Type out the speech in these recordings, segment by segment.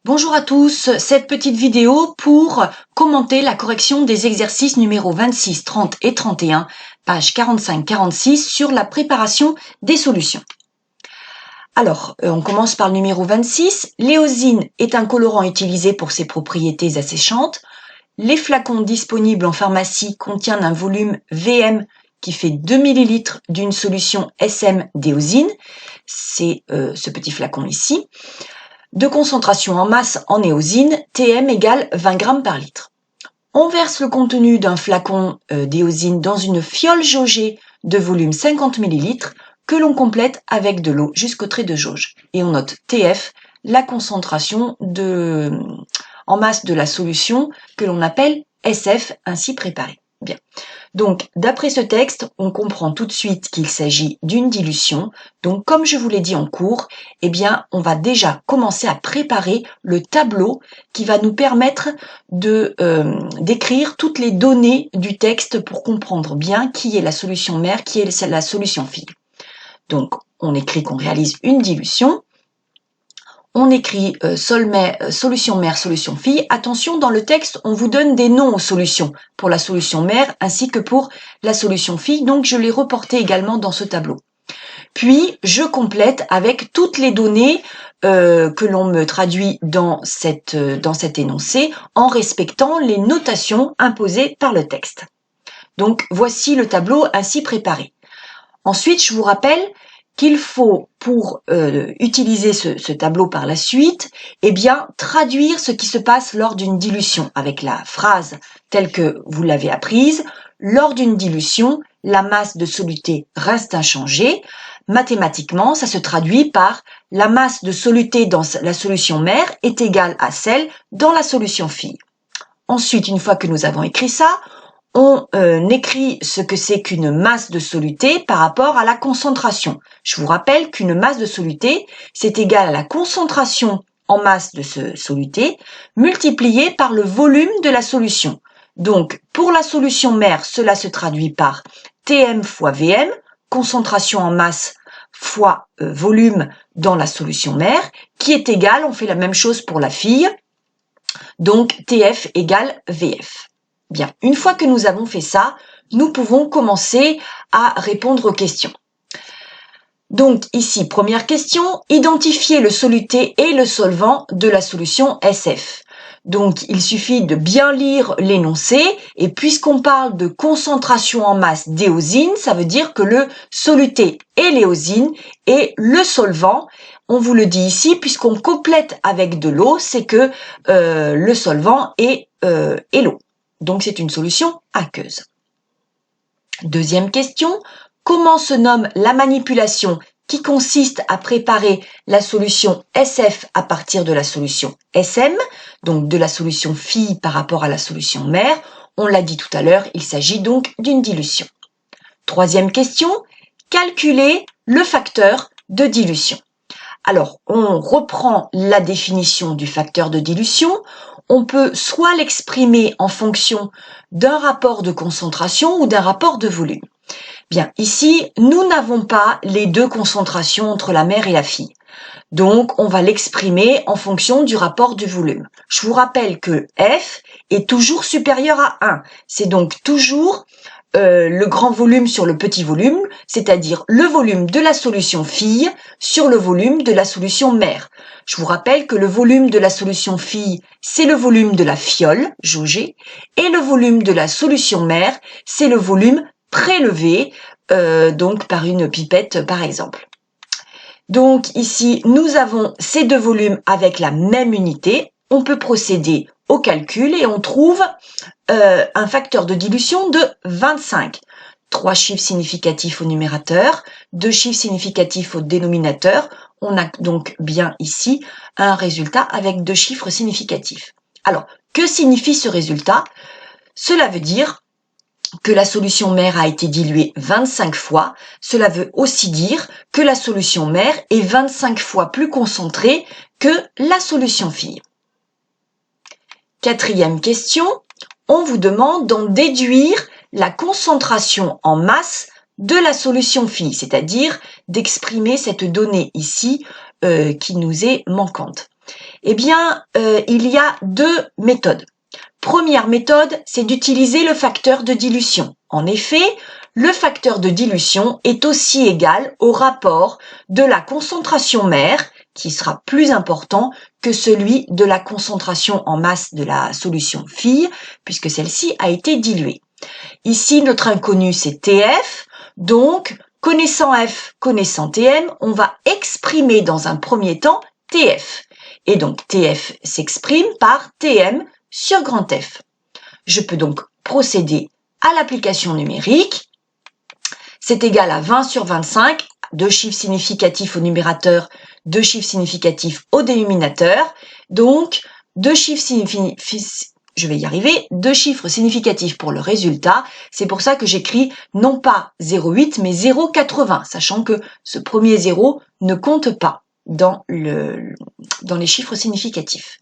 Bonjour à tous, cette petite vidéo pour commenter la correction des exercices numéros 26, 30 et 31, page 45-46 sur la préparation des solutions. Alors, on commence par le numéro 26. L'éosine est un colorant utilisé pour ses propriétés asséchantes. Les flacons disponibles en pharmacie contiennent un volume VM qui fait 2 ml d'une solution SM d'éosine. C'est ce petit flacon ici. De concentration en masse en éosine, Tm égale 20 g par litre. On verse le contenu d'un flacon d'éosine dans une fiole jaugée de volume 50 ml que l'on complète avec de l'eau jusqu'au trait de jauge. Et on note Tf, la concentration en masse de la solution que l'on appelle SF ainsi préparée. Bien. Donc, d'après ce texte, on comprend tout de suite qu'il s'agit d'une dilution. Donc, comme je vous l'ai dit en cours, eh bien, on va déjà commencer à préparer le tableau qui va nous permettre d'écrire toutes les données du texte pour comprendre bien qui est la solution mère, qui est la solution fille. Donc, on écrit qu'on réalise une dilution. On écrit solution mère, solution fille. Attention, dans le texte, on vous donne des noms aux solutions pour la solution mère ainsi que pour la solution fille. Donc, je l'ai reporté également dans ce tableau. Puis, je complète avec toutes les données que l'on me traduit dans cet énoncé en respectant les notations imposées par le texte. Donc, voici le tableau ainsi préparé. Ensuite, je vous rappelle qu'il faut, pour utiliser ce tableau par la suite, eh bien, traduire ce qui se passe lors d'une dilution avec la phrase telle que vous l'avez apprise. Lors d'une dilution, la masse de soluté reste inchangée. Mathématiquement, ça se traduit par la masse de soluté dans la solution mère est égale à celle dans la solution fille. Ensuite, une fois que nous avons écrit ça, on écrit ce que c'est qu'une masse de soluté par rapport à la concentration. Je vous rappelle qu'une masse de soluté, c'est égal à la concentration en masse de ce soluté multipliée par le volume de la solution. Donc, pour la solution mère, cela se traduit par Tm fois Vm, concentration en masse fois volume dans la solution mère, qui est égal, on fait la même chose pour la fille, donc Tf égale Vf. Bien, une fois que nous avons fait ça, nous pouvons commencer à répondre aux questions. Donc ici, première question, identifier le soluté et le solvant de la solution SF. Donc il suffit de bien lire l'énoncé et puisqu'on parle de concentration en masse d'éosine, ça veut dire que le soluté est l'éosine et le solvant, on vous le dit ici, puisqu'on complète avec de l'eau, c'est que le solvant est l'eau. Donc, c'est une solution aqueuse. Deuxième question, comment se nomme la manipulation qui consiste à préparer la solution SF à partir de la solution SM, donc de la solution fille par rapport à la solution mère? On l'a dit tout à l'heure, il s'agit donc d'une dilution. Troisième question, calculer le facteur de dilution. Alors, on reprend la définition du facteur de dilution. On peut soit l'exprimer en fonction d'un rapport de concentration ou d'un rapport de volume. Bien, ici, nous n'avons pas les deux concentrations entre la mère et la fille. Donc, on va l'exprimer en fonction du rapport du volume. Je vous rappelle que F est toujours supérieur à 1. C'est donc toujours le grand volume sur le petit volume, c'est-à-dire le volume de la solution fille sur le volume de la solution mère. Je vous rappelle que le volume de la solution fille, c'est le volume de la fiole jaugée, et le volume de la solution mère, c'est le volume prélevé, donc par une pipette par exemple. Donc ici, nous avons ces deux volumes avec la même unité. On peut procéder au calcul et on trouve un facteur de dilution de 25. 3 chiffres significatifs au numérateur, 2 chiffres significatifs au dénominateur. On a donc bien ici un résultat avec 2 chiffres significatifs. Alors, que signifie ce résultat? Cela veut dire que la solution mère a été diluée 25 fois. Cela veut aussi dire que la solution mère est 25 fois plus concentrée que la solution fille. Quatrième question, on vous demande d'en déduire la concentration en masse de la solution fille, c'est-à-dire d'exprimer cette donnée ici qui nous est manquante. Eh bien, il y a deux méthodes. Première méthode, c'est d'utiliser le facteur de dilution. En effet, le facteur de dilution est aussi égal au rapport de la concentration mère, qui sera plus important que celui de la concentration en masse de la solution fille, puisque celle-ci a été diluée. Ici, notre inconnu, c'est TF, donc connaissant F, connaissant TM, on va exprimer dans un premier temps TF. Et donc TF s'exprime par TM sur grand F. Je peux donc procéder à l'application numérique. C'est égal à 20 sur 25, 2 chiffres significatifs au numérateur, 2 chiffres significatifs au dénominateur. Donc, 2 chiffres significatifs pour le résultat. C'est pour ça que j'écris non pas 0,8 mais 0,80, sachant que ce premier 0 ne compte pas dans les chiffres significatifs.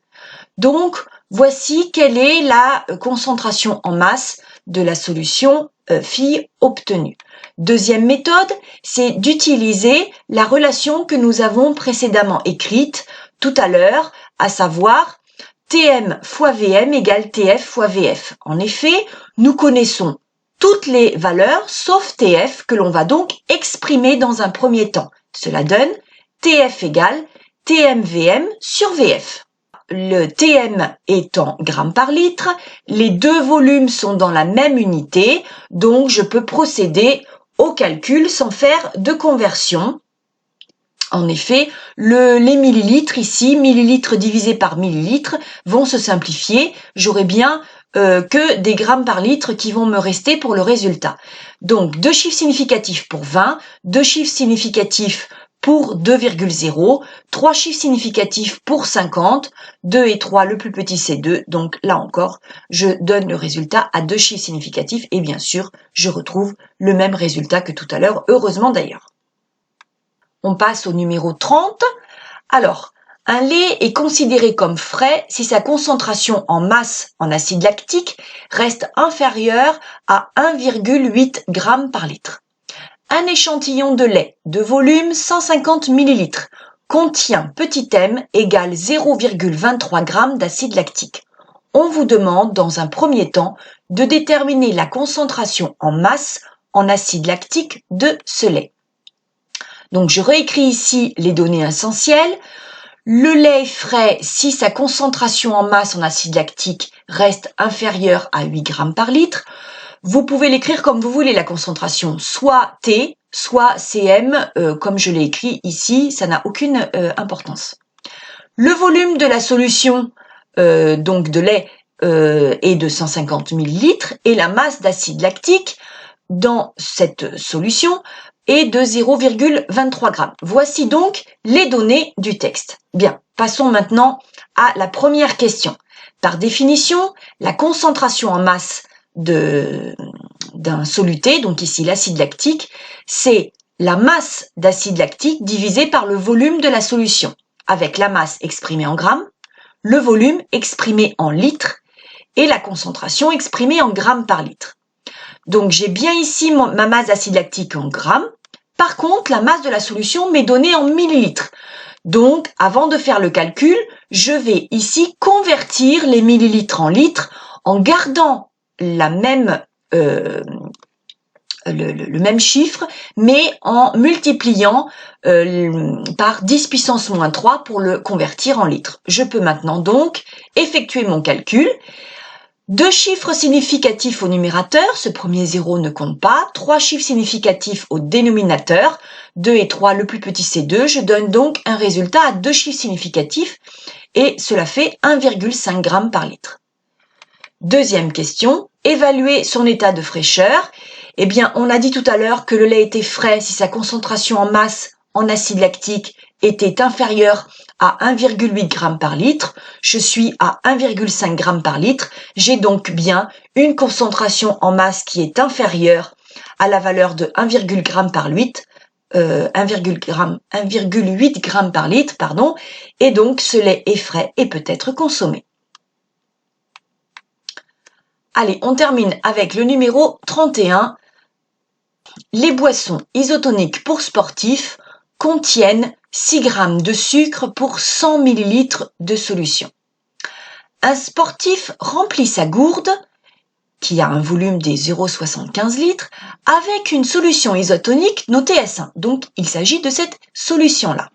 Donc, voici quelle est la concentration en masse de la solution phi obtenue. Deuxième méthode, c'est d'utiliser la relation que nous avons précédemment écrite tout à l'heure, à savoir Tm fois Vm égale Tf fois Vf. En effet, nous connaissons toutes les valeurs sauf Tf que l'on va donc exprimer dans un premier temps. Cela donne Tf égale TmVm sur Vf. Le Tm est en grammes par litre, les deux volumes sont dans la même unité, donc je peux procéder au calcul sans faire de conversion. En effet, les millilitres ici, millilitres divisé par millilitres, vont se simplifier. J'aurai bien que des grammes par litre qui vont me rester pour le résultat. Donc, deux chiffres significatifs pour 20, deux chiffres significatifs pour 2,0, 3 chiffres significatifs pour 50, 2 et 3, le plus petit c'est 2, donc là encore, je donne le résultat à deux chiffres significatifs et bien sûr, je retrouve le même résultat que tout à l'heure, heureusement d'ailleurs. On passe au numéro 30. Alors, un lait est considéré comme frais si sa concentration en masse en acide lactique reste inférieure à 1,8 g par litre. Un échantillon de lait de volume 150 ml contient petit m égale 0,23 g d'acide lactique. On vous demande dans un premier temps de déterminer la concentration en masse en acide lactique de ce lait. Donc je réécris ici les données essentielles. Le lait est frais si sa concentration en masse en acide lactique reste inférieure à 8 g par litre. Vous pouvez l'écrire comme vous voulez, la concentration, soit T, soit Cm, comme je l'ai écrit ici, ça n'a aucune importance. Le volume de la solution, donc de lait, est de 150 ml et la masse d'acide lactique dans cette solution est de 0,23 g. Voici donc les données du texte. Bien, passons maintenant à la première question. Par définition, la concentration en masse d'un soluté, donc ici l'acide lactique, c'est la masse d'acide lactique divisée par le volume de la solution, avec la masse exprimée en grammes, le volume exprimé en litres et la concentration exprimée en grammes par litre. Donc j'ai bien ici ma masse d'acide lactique en grammes. Par contre, la masse de la solution m'est donnée en millilitres. Donc, avant de faire le calcul, je vais ici convertir les millilitres en litres en gardant le même chiffre, mais en multipliant par 10 puissance moins 3 pour le convertir en litres. Je peux maintenant donc effectuer mon calcul. Deux chiffres significatifs au numérateur, ce premier 0 ne compte pas. Trois chiffres significatifs au dénominateur, 2 et 3, le plus petit c'est 2. Je donne donc un résultat à deux chiffres significatifs et cela fait 1,5 g par litre. Deuxième question, évaluer son état de fraîcheur. Eh bien, on a dit tout à l'heure que le lait était frais si sa concentration en masse en acide lactique était inférieure à 1,8 g par litre. Je suis à 1,5 g par litre. J'ai donc bien une concentration en masse qui est inférieure à la valeur de 1,8 g par litre, et donc ce lait est frais et peut être consommé. Allez, on termine avec le numéro 31. Les boissons isotoniques pour sportifs contiennent 6 g de sucre pour 100 ml de solution. Un sportif remplit sa gourde, qui a un volume des 0,75 litres, avec une solution isotonique notée S1. Donc, il s'agit de cette solution-là.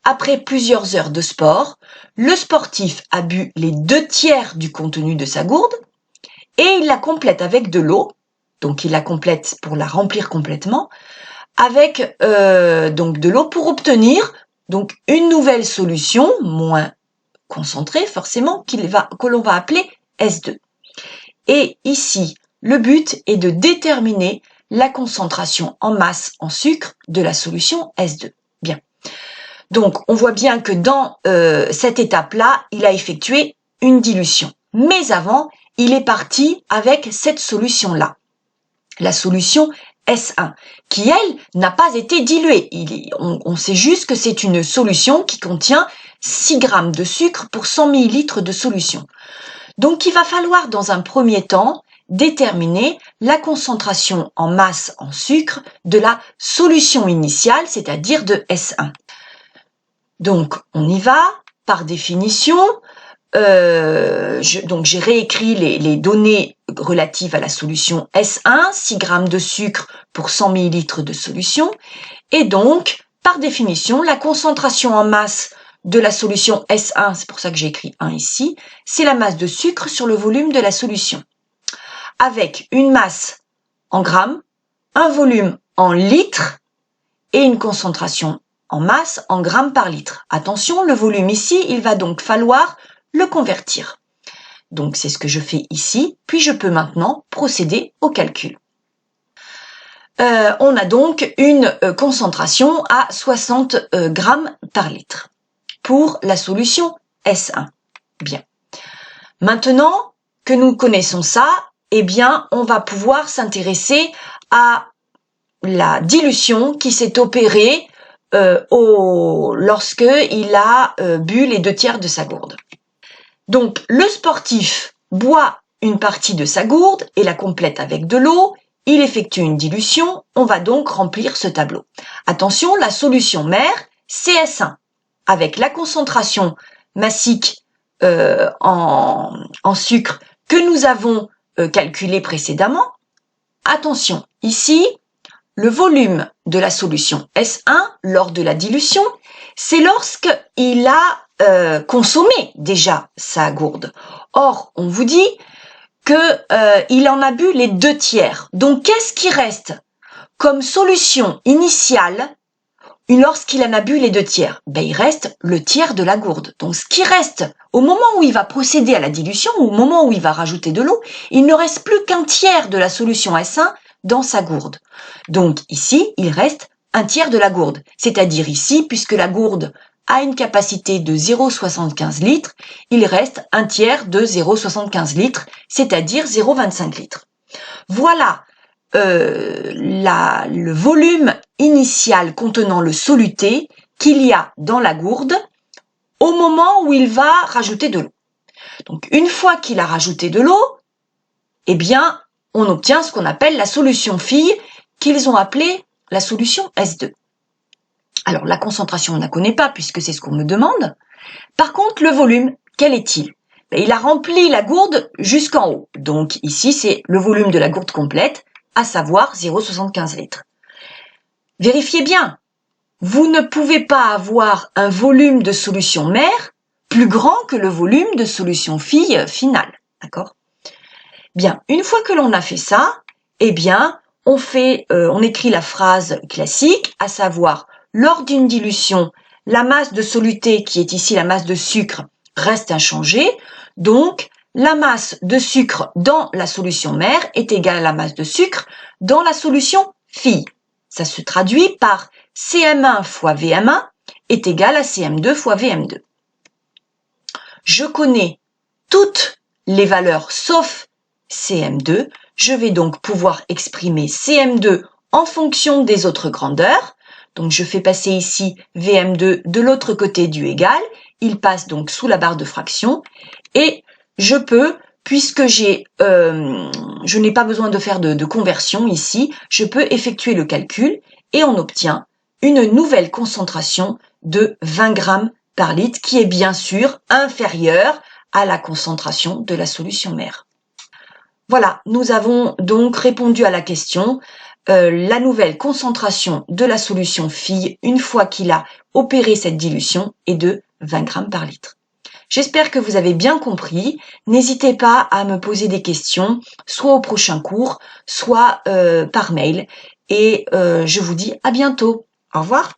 Après plusieurs heures de sport, le sportif a bu les 2/3 du contenu de sa gourde et il la complète avec de l'eau. Donc, il la complète pour la remplir complètement avec donc de l'eau pour obtenir donc une nouvelle solution moins concentrée forcément que l'on va appeler S2. Et ici, le but est de déterminer la concentration en masse en sucre de la solution S2. Bien. Donc, on voit bien que dans cette étape-là, il a effectué une dilution. Mais avant, il est parti avec cette solution-là, la solution S1, qui, elle, n'a pas été diluée. On sait juste que c'est une solution qui contient 6 g de sucre pour 100 ml de solution. Donc, il va falloir, dans un premier temps, déterminer la concentration en masse en sucre de la solution initiale, c'est-à-dire de S1. Donc, on y va. Par définition, j'ai réécrit les données relatives à la solution S1, 6 g de sucre pour 100 ml de solution. Et donc, par définition, la concentration en masse de la solution S1, c'est pour ça que j'ai écrit 1 ici, c'est la masse de sucre sur le volume de la solution. Avec une masse en grammes, un volume en litres et une concentration en masse en grammes par litre. Attention, le volume ici, il va donc falloir le convertir. Donc, c'est ce que je fais ici, puis je peux maintenant procéder au calcul. On a donc une concentration à 60 grammes par litre pour la solution S1. Bien. Maintenant que nous connaissons ça, eh bien, on va pouvoir s'intéresser à la dilution qui s'est opérée lorsque il a bu les 2/3 de sa gourde. Donc, le sportif boit une partie de sa gourde et la complète avec de l'eau. Il effectue une dilution. On va donc remplir ce tableau. Attention, la solution mère, c'est S1, avec la concentration massique en sucre que nous avons calculée précédemment. Attention, ici, le volume de la solution S1 lors de la dilution, c'est lorsqu'il a consommé déjà sa gourde. Or, on vous dit qu'il en a bu les 2/3. Donc, qu'est-ce qui reste comme solution initiale lorsqu'il en a bu les 2/3? Il reste le tiers de la gourde. Donc, ce qui reste au moment où il va procéder à la dilution, au moment où il va rajouter de l'eau, il ne reste plus qu'un tiers de la solution S1 dans sa gourde. Donc ici, il reste un tiers de la gourde. C'est-à-dire ici, puisque la gourde a une capacité de 0,75 litres, il reste un tiers de 0,75 litres, c'est-à-dire 0,25 litres. Voilà le volume initial contenant le soluté qu'il y a dans la gourde au moment où il va rajouter de l'eau. Donc, une fois qu'il a rajouté de l'eau, eh bien, on obtient ce qu'on appelle la solution fille, qu'ils ont appelée la solution S2. Alors, la concentration, on ne la connaît pas puisque c'est ce qu'on me demande. Par contre, le volume, quel est-il? Il a rempli la gourde jusqu'en haut. Donc, ici, c'est le volume de la gourde complète, à savoir 0,75 litres. Vérifiez bien, vous ne pouvez pas avoir un volume de solution mère plus grand que le volume de solution fille finale. D'accord? Bien, une fois que l'on a fait ça, eh bien, on écrit la phrase classique, à savoir, lors d'une dilution, la masse de soluté, qui est ici la masse de sucre, reste inchangée. Donc, la masse de sucre dans la solution mère est égale à la masse de sucre dans la solution fille. Ça se traduit par CM1 fois VM1 est égal à CM2 fois VM2. Je connais toutes les valeurs sauf CM2. Je vais donc pouvoir exprimer CM2 en fonction des autres grandeurs. Donc, je fais passer ici VM2 de l'autre côté du égal. Il passe donc sous la barre de fraction. Et je peux, puisque je n'ai pas besoin de faire de conversion ici, je peux effectuer le calcul et on obtient une nouvelle concentration de 20 grammes par litre, qui est bien sûr inférieure à la concentration de la solution mère. Voilà, nous avons donc répondu à la question. La nouvelle concentration de la solution fille, une fois qu'il a opéré cette dilution, est de 20 grammes par litre. J'espère que vous avez bien compris. N'hésitez pas à me poser des questions, soit au prochain cours, soit par mail. Et je vous dis à bientôt. Au revoir.